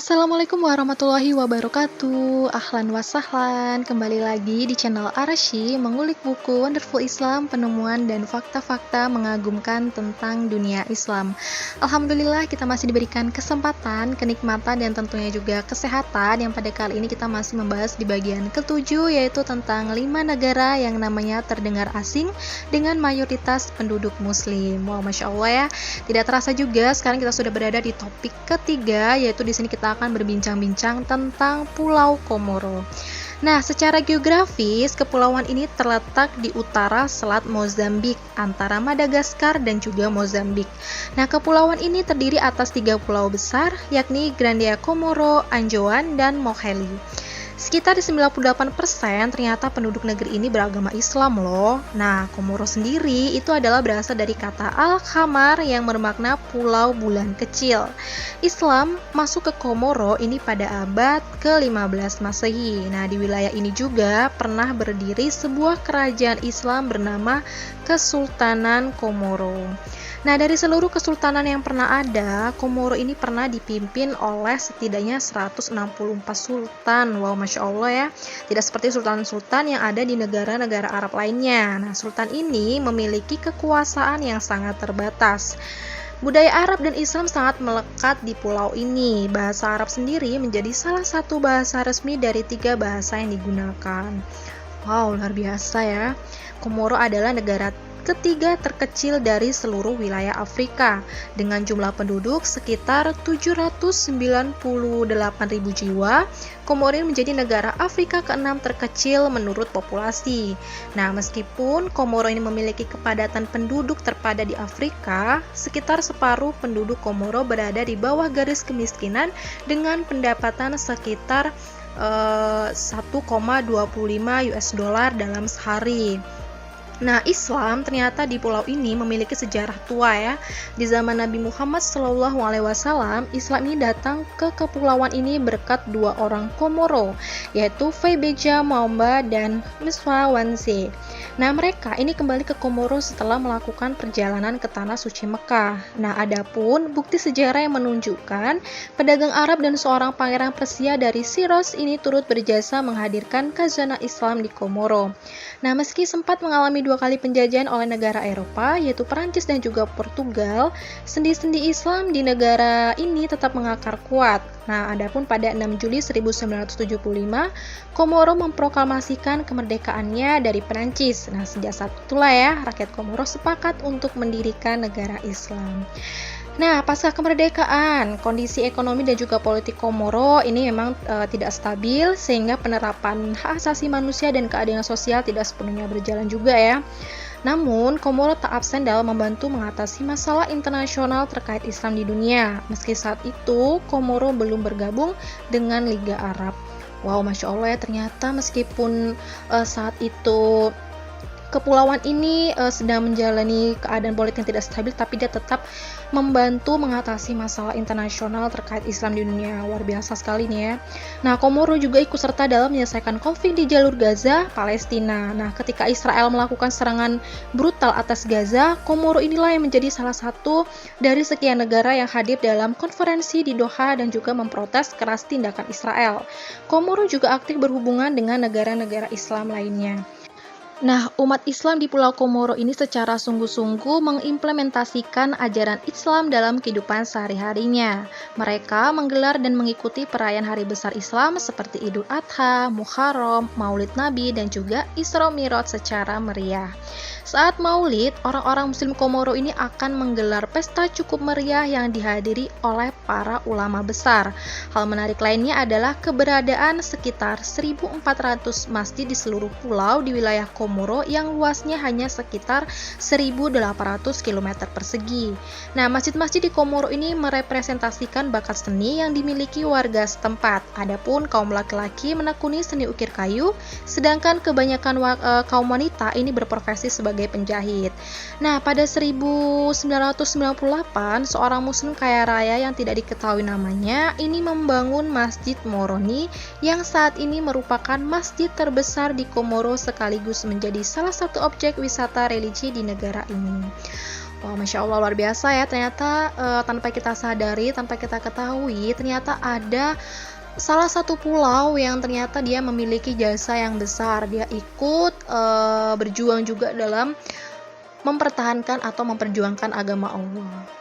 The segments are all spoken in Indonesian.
Assalamualaikum warahmatullahi wabarakatuh. Ahlan wa sahlan. Kembali lagi di channel Arasy, mengulik buku Wonderful Islam, penemuan dan fakta-fakta mengagumkan tentang dunia Islam. Alhamdulillah kita masih diberikan kesempatan, kenikmatan dan tentunya juga kesehatan, yang pada kali ini kita masih membahas di bagian ke-7, yaitu tentang 5 negara yang namanya terdengar asing dengan mayoritas penduduk muslim. Wow, Masya Allah ya. Tidak terasa juga sekarang kita sudah berada di topik ketiga, yaitu di sini kita akan berbincang-bincang tentang Pulau Komoro. Nah, secara geografis, kepulauan ini terletak di utara selat Mozambik, antara Madagaskar dan juga Mozambik. Nah, kepulauan ini terdiri atas 3 pulau besar, yakni Grandia Komoro, Anjouan, dan Moheli. Sekitar 98% ternyata penduduk negeri ini beragama Islam loh. Nah, Komoro sendiri itu adalah berasal dari kata Al-Khamar yang bermakna pulau bulan kecil. Islam masuk ke Komoro ini pada abad ke-15 Masehi. Nah, di wilayah ini juga pernah berdiri sebuah kerajaan Islam bernama Kesultanan Komoro. Nah, dari seluruh kesultanan yang pernah ada, Komoro ini pernah dipimpin oleh setidaknya 164 sultan. Wow, Masya Allah ya. Tidak seperti sultan-sultan yang ada di negara-negara Arab lainnya. Nah, sultan ini memiliki kekuasaan yang sangat terbatas. Budaya Arab dan Islam sangat melekat di pulau ini. Bahasa Arab sendiri menjadi salah satu bahasa resmi dari 3 bahasa yang digunakan. Wow, luar biasa ya. Komoro adalah negara ketiga terkecil dari seluruh wilayah Afrika dengan jumlah penduduk sekitar 798.000 jiwa. Komoro menjadi negara Afrika ke-6 terkecil menurut populasi. Nah, meskipun Komoro ini memiliki kepadatan penduduk terpadat di Afrika, sekitar separuh penduduk Komoro berada di bawah garis kemiskinan dengan pendapatan sekitar 1,25 US dollar dalam sehari. Nah, Islam ternyata di pulau ini memiliki sejarah tua ya. Di zaman Nabi Muhammad SAW, Islam ini datang ke kepulauan ini berkat 2 orang Komoro, yaitu Feibeja Maumba dan Miswa Wanse. Nah, mereka ini kembali ke Komoro setelah melakukan perjalanan ke tanah suci Mekah. Nah, adapun bukti sejarah yang menunjukkan pedagang Arab dan seorang pangeran Persia dari Siros ini turut berjasa menghadirkan khazanah Islam di Komoro. Nah, meski sempat mengalami 2 kali penjajahan oleh negara Eropa, yaitu Perancis dan juga Portugal, sendi-sendi Islam di negara ini tetap mengakar kuat. Nah, adapun pada 6 Juli 1975, Komoro memproklamasikan kemerdekaannya dari Perancis. Nah, sejak saat itulah ya, rakyat Komoro sepakat untuk mendirikan negara Islam. Nah, pasca kemerdekaan, kondisi ekonomi dan juga politik Komoro ini memang tidak stabil, sehingga penerapan hak asasi manusia dan keadilan sosial tidak sepenuhnya berjalan juga ya. Namun, Komoro tak absen dalam membantu mengatasi masalah internasional terkait Islam di dunia. Meski saat itu, Komoro belum bergabung dengan Liga Arab. Wow, Masya Allah ya, ternyata meskipun saat itu kepulauan ini sedang menjalani keadaan politik yang tidak stabil, tapi dia tetap membantu mengatasi masalah internasional terkait Islam di dunia. Luar biasa sekali nih ya. Nah, Komoro juga ikut serta dalam menyelesaikan konflik di jalur Gaza, Palestina. Nah, ketika Israel melakukan serangan brutal atas Gaza, Komoro inilah yang menjadi salah satu dari sekian negara yang hadir dalam konferensi di Doha dan juga memprotes keras tindakan Israel. Komoro juga aktif berhubungan dengan negara-negara Islam lainnya. Nah, umat Islam di Pulau Komoro ini secara sungguh-sungguh mengimplementasikan ajaran Islam dalam kehidupan sehari-harinya. Mereka menggelar dan mengikuti perayaan hari besar Islam seperti Idul Adha, Muharram, Maulid Nabi, dan juga Isra Mi'raj secara meriah. Saat Maulid, orang-orang Muslim Komoro ini akan menggelar pesta cukup meriah yang dihadiri oleh para ulama besar. Hal menarik lainnya adalah keberadaan sekitar 1.400 masjid di seluruh pulau di wilayah Komoro yang luasnya hanya sekitar 1.800 km persegi. Nah, masjid-masjid di Komoro ini merepresentasikan bakat seni yang dimiliki warga setempat. Adapun kaum laki-laki menekuni seni ukir kayu, sedangkan kebanyakan kaum wanita ini berprofesi sebagai penjahit. Nah, pada 1998, seorang muslim kaya raya yang tidak diketahui namanya ini membangun Masjid Moroni yang saat ini merupakan masjid terbesar di Komoro sekaligus menjadi salah satu objek wisata religi di negara ini. Wah, Masya Allah, luar biasa ya. Ternyata tanpa kita sadari, tanpa kita ketahui, ternyata ada salah satu pulau yang ternyata dia memiliki jasa yang besar. Dia ikut berjuang juga dalam mempertahankan atau memperjuangkan agama Allah.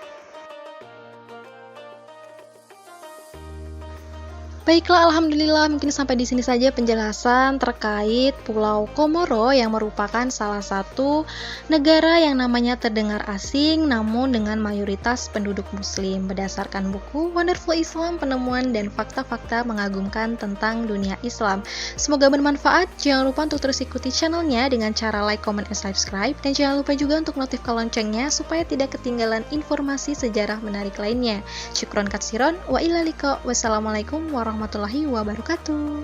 Baiklah, alhamdulillah mungkin sampai di sini saja penjelasan terkait Pulau Komoro yang merupakan salah satu negara yang namanya terdengar asing namun dengan mayoritas penduduk muslim berdasarkan buku Wonderful Islam, penemuan dan fakta-fakta mengagumkan tentang dunia Islam. Semoga bermanfaat. Jangan lupa untuk terus ikuti channelnya dengan cara like, comment, dan subscribe, dan jangan lupa juga untuk notifkan loncengnya supaya tidak ketinggalan informasi sejarah menarik lainnya. Syukron katsiron wa ila liqa. Wassalamualaikum warahmatullahi wabarakatuh.